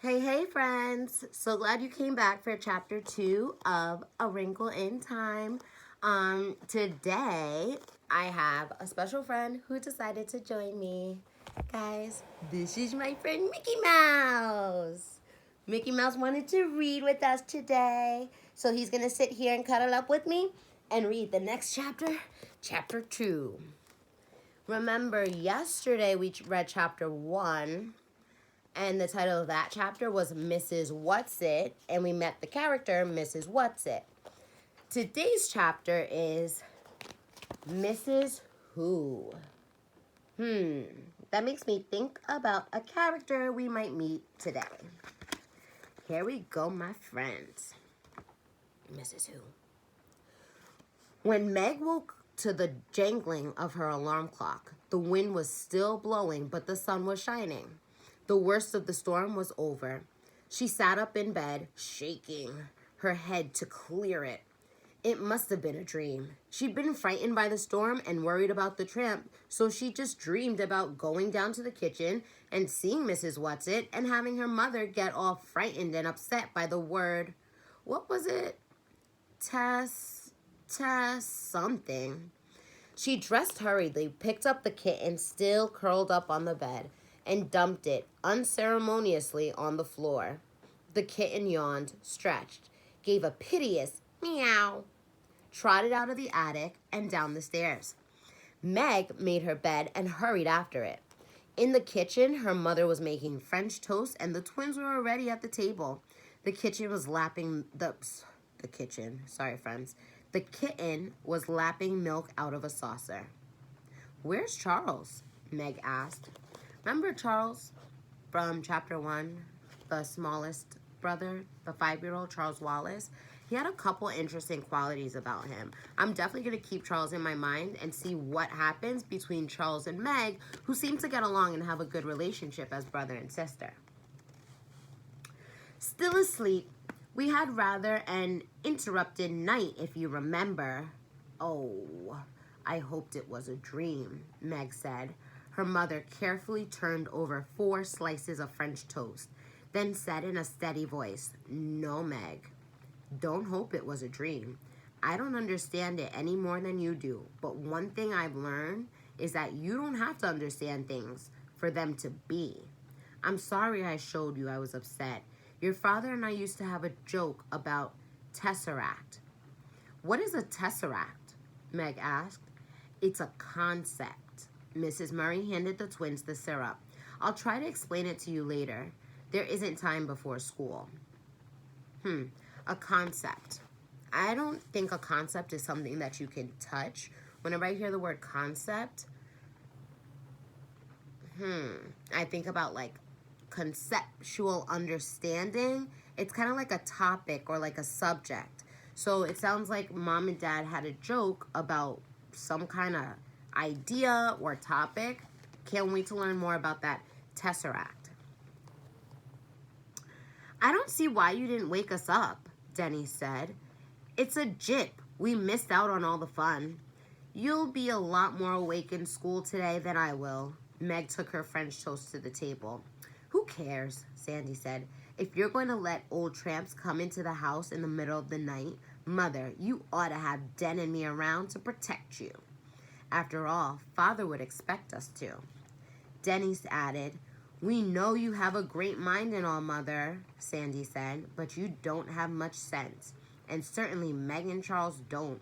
Hey, friends. So glad you came back for chapter 2 of A Wrinkle in Time. Today, I have a special friend who decided to join me. Guys, this is my friend Mickey Mouse. Mickey Mouse wanted to read with us today. So he's going to sit here and cuddle up with me and read the next chapter, chapter 2. Remember, yesterday we read chapter 1. And the title of that chapter was Mrs. Whatsit, and we met the character Mrs. Whatsit. Today's chapter is Mrs. Who. That makes me think about a character we might meet today. Here we go, my friends. Mrs. Who. When Meg woke to the jangling of her alarm clock, the wind was still blowing, but the sun was shining. The worst of the storm was over. She sat up in bed, shaking her head to clear it. It must have been a dream. She'd been frightened by the storm and worried about the tramp, so she just dreamed about going down to the kitchen and seeing Mrs. Whatsit and having her mother get all frightened and upset by the word, what was it? Tess, something. She dressed hurriedly, picked up the kitten still curled up on the bed, and dumped it unceremoniously on the floor. The kitten yawned, stretched, gave a piteous meow, trotted out of the attic and down the stairs. Meg made her bed and hurried after it. In the kitchen, her mother was making French toast and the twins were already at the table. The kitten was lapping milk out of a saucer. Where's Charles? Meg asked. Remember Charles from chapter 1, the smallest brother, the 5-year-old Charles Wallace? He had a couple interesting qualities about him. I'm definitely going to keep Charles in my mind and see what happens between Charles and Meg, who seem to get along and have a good relationship as brother and sister. Still asleep, we had rather an interrupted night, if you remember. Oh, I hoped it was a dream, Meg said. Her mother carefully turned over 4 slices of French toast, then said in a steady voice, No, Meg, don't hope it was a dream. I don't understand it any more than you do, but one thing I've learned is that you don't have to understand things for them to be. I'm sorry I showed you I was upset. Your father and I used to have a joke about tesseract. What is a tesseract? Meg asked. It's a concept. Mrs. Murray handed the twins the syrup. I'll try to explain it to you later. There isn't time before school. A concept. I don't think a concept is something that you can touch. Whenever I hear the word concept, I think about like conceptual understanding. It's kind of like a topic or like a subject. So it sounds like mom and dad had a joke about some kind of idea or topic. Can't wait to learn more about that tesseract. I don't see why you didn't wake us up, Denny said. It's a jip. We missed out on all the fun. You'll be a lot more awake in school today than I will. Meg took her French toast to the table. Who cares, Sandy said. If you're going to let old tramps come into the house in the middle of the night, Mother, you ought to have Den and me around to protect you. After all, Father would expect us to. Denny added, We know you have a great mind and all, Mother, Sandy said, but you don't have much sense. And certainly Meg and Charles don't.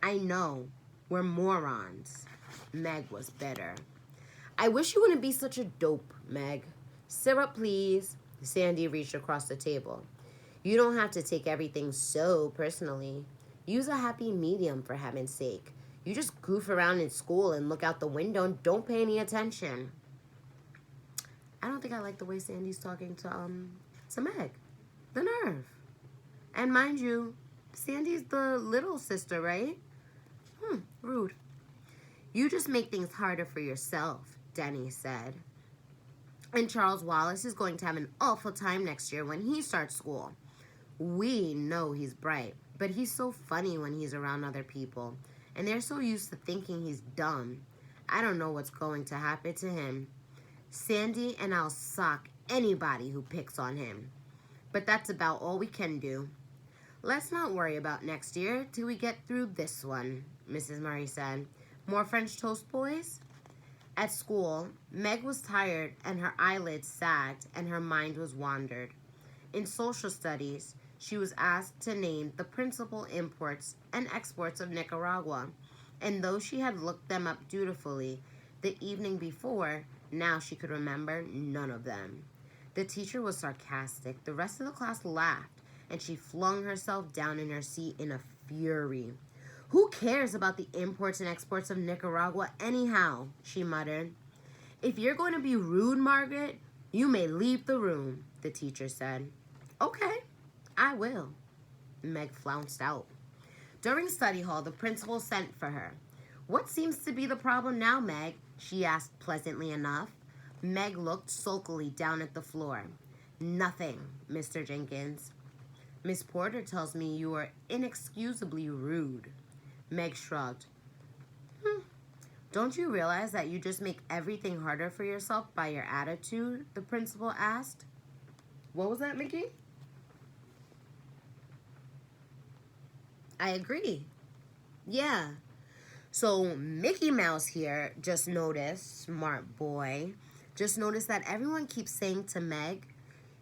I know. We're morons. Meg was bitter. I wish you wouldn't be such a dope, Meg. Syrup, please. Sandy reached across the table. You don't have to take everything so personally. Use a happy medium, for heaven's sake. You just goof around in school and look out the window and don't pay any attention. I don't think I like the way Sandy's talking to Meg. The nerve. And mind you, Sandy's the little sister, right? Rude. You just make things harder for yourself, Denny said. And Charles Wallace is going to have an awful time next year when he starts school. We know he's bright, but he's so funny when he's around other people. And they're so used to thinking he's dumb. I don't know what's going to happen to him. Sandy and I'll sock anybody who picks on him. But that's about all we can do. Let's not worry about next year till we get through this one, Mrs. Murray said. More French toast, boys? At school, Meg was tired and her eyelids sagged and her mind was wandered. In social studies, she was asked to name the principal imports and exports of Nicaragua, and though she had looked them up dutifully the evening before, now she could remember none of them. The teacher was sarcastic, the rest of the class laughed, and she flung herself down in her seat in a fury. Who cares about the imports and exports of Nicaragua anyhow? She muttered. If you're going to be rude, Margaret, you may leave the room, the teacher said. Okay, I will. Meg flounced out. During study hall, the principal sent for her. What seems to be the problem now, Meg? She asked pleasantly enough. Meg looked sulkily down at the floor. Nothing, Mr. Jenkins. Miss Porter tells me you are inexcusably rude. Meg shrugged. Don't you realize that you just make everything harder for yourself by your attitude? The principal asked. What was that, Mickey? I agree. Yeah. So Mickey Mouse here just noticed, smart boy, just noticed that everyone keeps saying to Meg,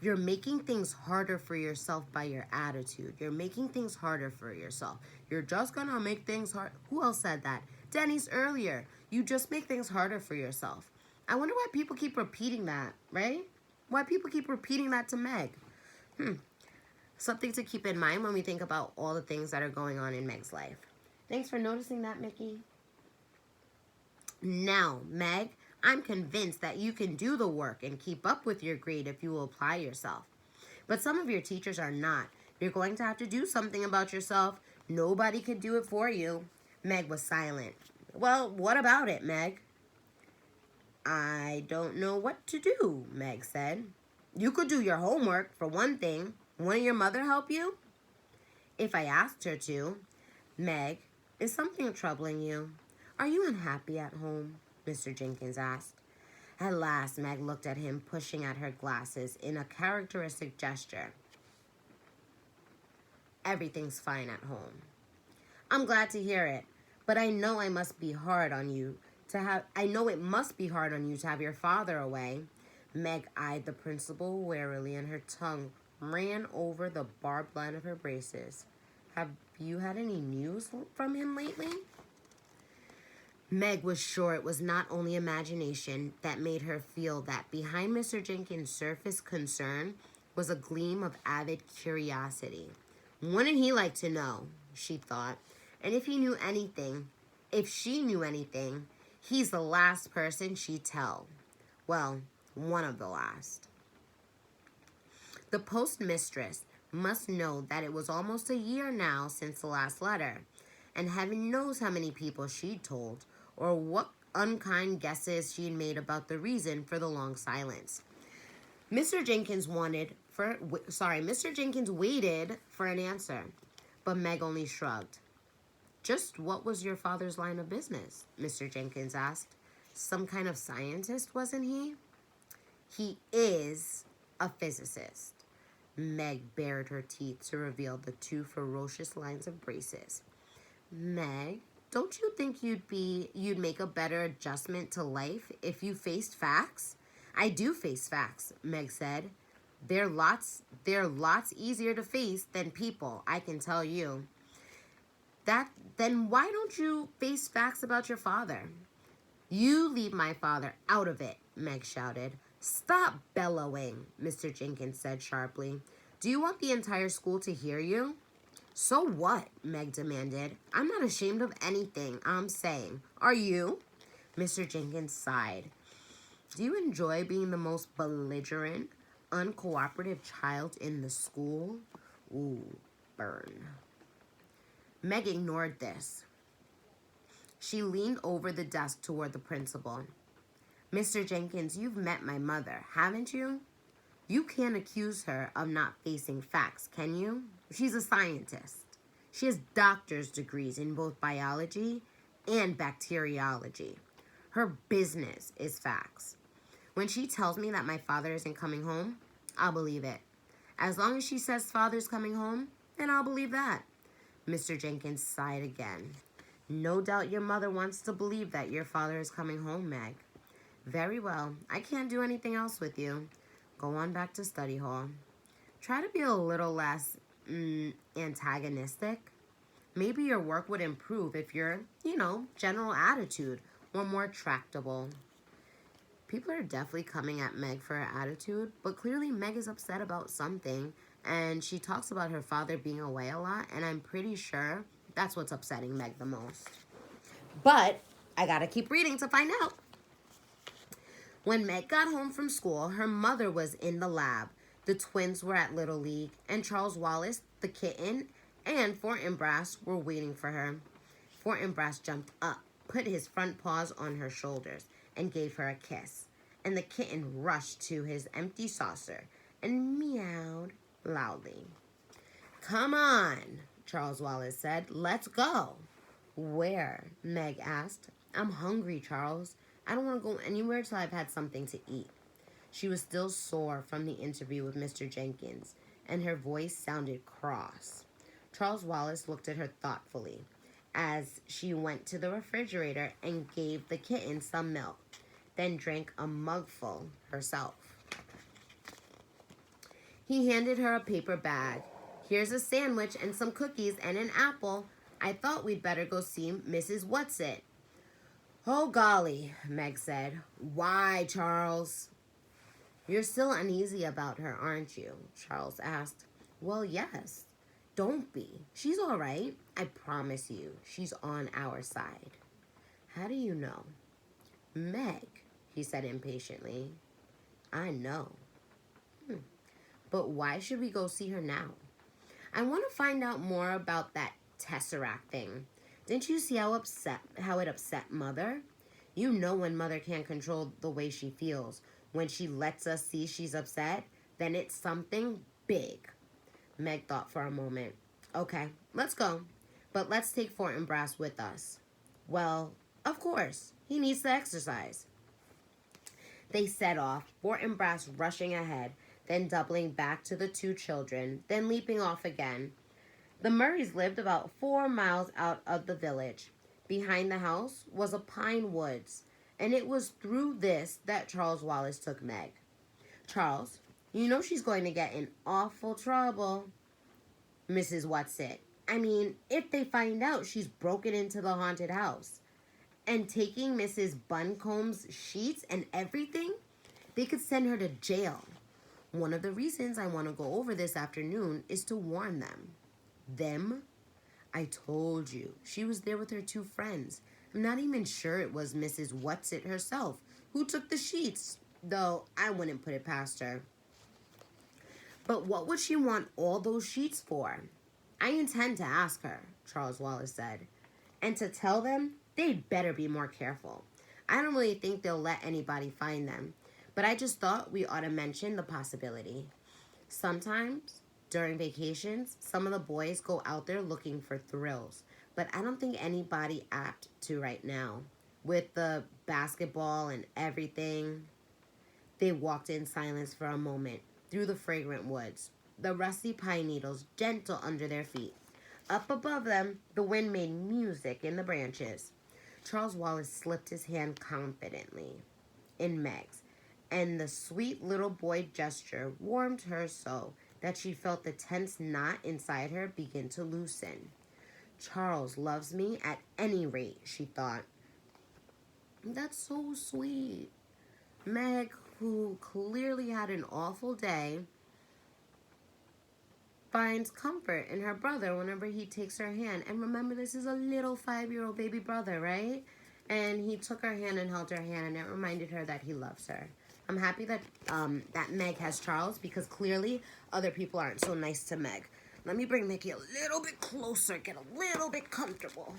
you're making things harder for yourself by your attitude. You're making things harder for yourself. You're just gonna make things hard. Who else said that? Denny's earlier. You just make things harder for yourself. I wonder why people keep repeating that, right? Why people keep repeating that to Meg. Something to keep in mind when we think about all the things that are going on in Meg's life. Thanks for noticing that, Mickey. Now, Meg, I'm convinced that you can do the work and keep up with your grade if you will apply yourself. But some of your teachers are not. You're going to have to do something about yourself. Nobody could do it for you. Meg was silent. Well, what about it, Meg? I don't know what to do, Meg said. You could do your homework, for one thing. Wouldn't your mother help you? If I asked her to. Meg, is something troubling you? Are you unhappy at home? Mr. Jenkins asked. At last, Meg looked at him, pushing at her glasses in a characteristic gesture. Everything's fine at home. I'm glad to hear it, but I know it must be hard on you to have your father away. Meg eyed the principal warily, and her tongue ran over the barbed line of her braces. Have you had any news from him lately? Meg was sure it was not only imagination that made her feel that behind Mr. Jenkins' surface concern was a gleam of avid curiosity. Wouldn't he like to know, she thought, and if she knew anything, he's the last person she'd tell. Well, one of the last. The postmistress must know that it was almost a year now since the last letter, and heaven knows how many people she'd told, or what unkind guesses she'd made about the reason for the long silence. Mr. Jenkins waited for an answer, but Meg only shrugged. Just what was your father's line of business? Mr. Jenkins asked. Some kind of scientist, wasn't he? He is a physicist. Meg bared her teeth to reveal the two ferocious lines of braces. Meg, don't you think you'd make a better adjustment to life if you faced facts? I do face facts, Meg said. They're lots easier to face than people, I can tell you. Then why don't you face facts about your father? You leave my father out of it, Meg shouted. Stop bellowing, Mr. Jenkins said sharply. Do you want the entire school to hear you? So what? Meg demanded. I'm not ashamed of anything I'm saying. Are you? Mr. Jenkins sighed. Do you enjoy being the most belligerent, uncooperative child in the school? Ooh, burn. Meg ignored this. She leaned over the desk toward the principal. Mr. Jenkins, you've met my mother, haven't you? You can't accuse her of not facing facts, can you? She's a scientist. She has doctor's degrees in both biology and bacteriology. Her business is facts. When she tells me that my father isn't coming home, I'll believe it. As long as she says father's coming home, then I'll believe that. Mr. Jenkins sighed again. No doubt your mother wants to believe that your father is coming home, Meg. Very well. I can't do anything else with you. Go on back to study hall. Try to be a little less antagonistic. Maybe your work would improve if your, general attitude were more tractable. People are definitely coming at Meg for her attitude, but clearly Meg is upset about something, and she talks about her father being away a lot, and I'm pretty sure that's what's upsetting Meg the most. But I gotta keep reading to find out. When Meg got home from school, her mother was in the lab. The twins were at Little League, and Charles Wallace, the kitten, and Fortinbras were waiting for her. Fortinbras jumped up, put his front paws on her shoulders, and gave her a kiss. And the kitten rushed to his empty saucer and meowed loudly. Come on, Charles Wallace said. Let's go. Where? Meg asked. I'm hungry, Charles. I don't want to go anywhere till I've had something to eat. She was still sore from the interview with Mr. Jenkins, and her voice sounded cross. Charles Wallace looked at her thoughtfully as she went to the refrigerator and gave the kitten some milk, then drank a mugful herself. He handed her a paper bag. Here's a sandwich and some cookies and an apple. I thought we'd better go see Mrs. Whatsit. Oh, golly, Meg said. Why, Charles? You're still uneasy about her, aren't you? Charles asked. Well, yes. Don't be. She's all right. I promise you, she's on our side. How do you know? Meg, he said impatiently. I know. But why should we go see her now? I want to find out more about that Tesseract thing. Didn't you see how it upset Mother? You know when Mother can't control the way she feels. When she lets us see she's upset, then it's something big. Meg thought for a moment. Okay, let's go. But let's take Fortinbras with us. Well, of course. He needs to exercise. They set off, Fortinbras rushing ahead, then doubling back to the two children, then leaping off again. The Murrays lived about 4 miles out of the village. Behind the house was a pine woods, and it was through this that Charles Wallace took Meg. Charles, you know she's going to get in awful trouble. Mrs. Whatsit. I mean, if they find out she's broken into the haunted house and taking Mrs. Buncombe's sheets and everything, they could send her to jail. One of the reasons I want to go over this afternoon is to warn them. Them? I told you. She was there with her 2 friends. I'm not even sure it was Mrs. Whatsit herself who took the sheets, though I wouldn't put it past her. But what would she want all those sheets for? I intend to ask her, Charles Wallace said, and to tell them they'd better be more careful. I don't really think they'll let anybody find them, but I just thought we ought to mention the possibility. Sometimes, during vacations, some of the boys go out there looking for thrills, but I don't think anybody apt to right now. With the basketball and everything. They walked in silence for a moment, through the fragrant woods, the rusty pine needles gentle under their feet. Up above them, the wind made music in the branches. Charles Wallace slipped his hand confidently in Meg's, and the sweet little boy gesture warmed her so that she felt the tense knot inside her begin to loosen. Charles loves me at any rate, she thought. That's so sweet. Meg, who clearly had an awful day, finds comfort in her brother whenever he takes her hand. And remember, this is a little 5-year-old baby brother, right? And he took her hand and held her hand, and it reminded her that he loves her. I'm happy that that Meg has Charles, because clearly other people aren't so nice to Meg. Let me bring Mickey a little bit closer, get a little bit comfortable.